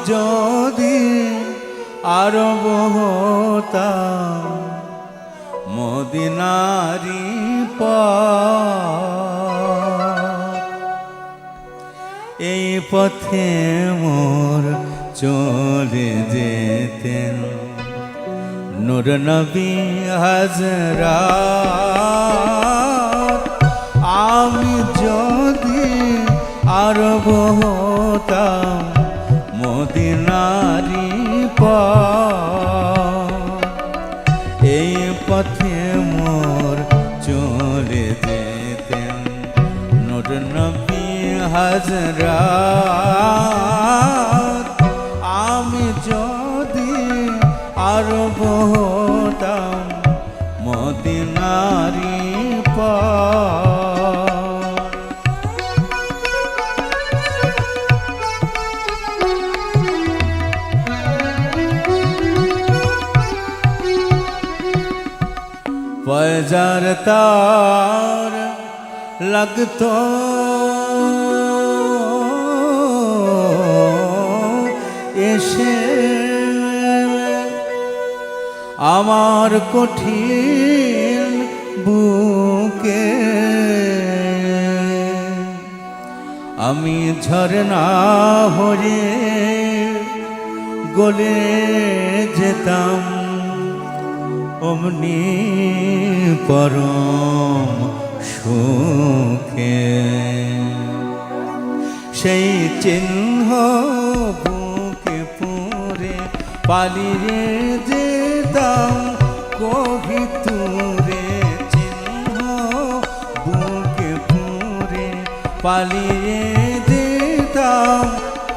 যদি আরব হতাম মদিনারি পথ, এই পথে মোর চলে যেতেন নূর নবী হযরত। আমি যদি আরব হতাম মদিনারি পথ, এই পথে মোর চলে যেতেন নূর নবী হযরত। আমি যদি আরব হতাম মদিনারি পথ। फजर तार लगतो एशे आमार कठिन बुके आमी झरना हये गले जेताम অমনি পরম সুখে। সেই চিহ্ন বুকে পুরে পালিয়ে যেতাম কবিতুরে, চিহ্ন বুকে পুরে পালিয়ে যেতাম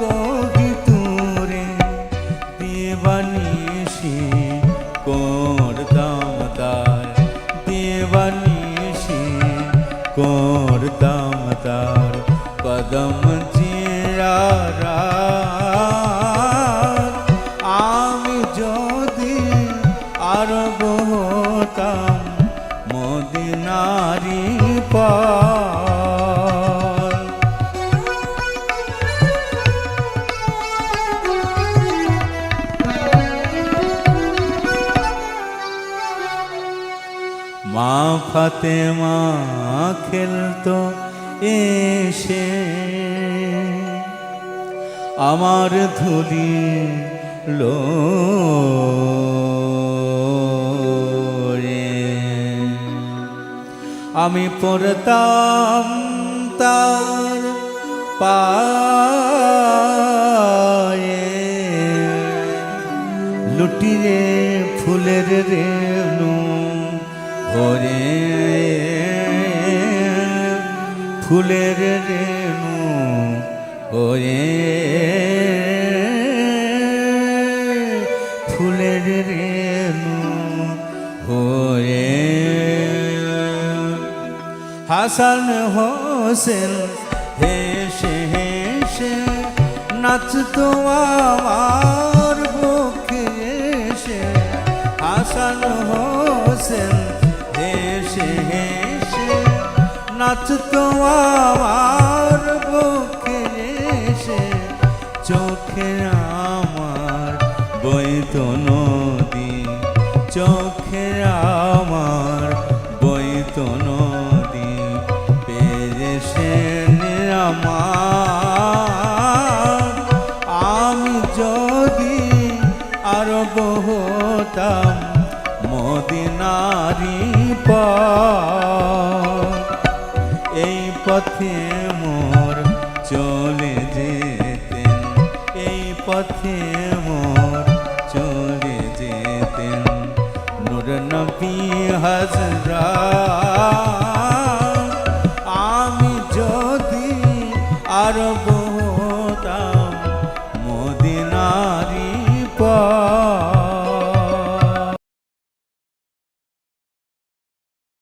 কবিতুরে। দিবানিশি করতাম তার, দিবানিশি করতাম তার কদম জিয়ারত। আমি যদি আরব হতাম মদিনারি পথ। মা ফাতেমা খেলতো এসে আমার ধুলি রে, আমি পড়তাম তার পায়ে লুটিয়ে ফুলের রেণু ওরে, ফুলের রেণু ওরে, ফুলের রেণু ওরে। হাসান হোসেন হেসে হেসে নাচতো আমার বুকে এসে। হাসান হোসেন হেসে হেসে নাচতো আমার বুকে এসে। চোখে আমার বইতো নদী, চোখে আমার বইতো নদী, পেরেছেন আমার। আমি যদি আরব হতাম মদিনারি পথ, এই পথে মোর চলে যেতেন, এই পথে মোর চলে যেতেন নূর নবী হযরত। আমি যদি আরব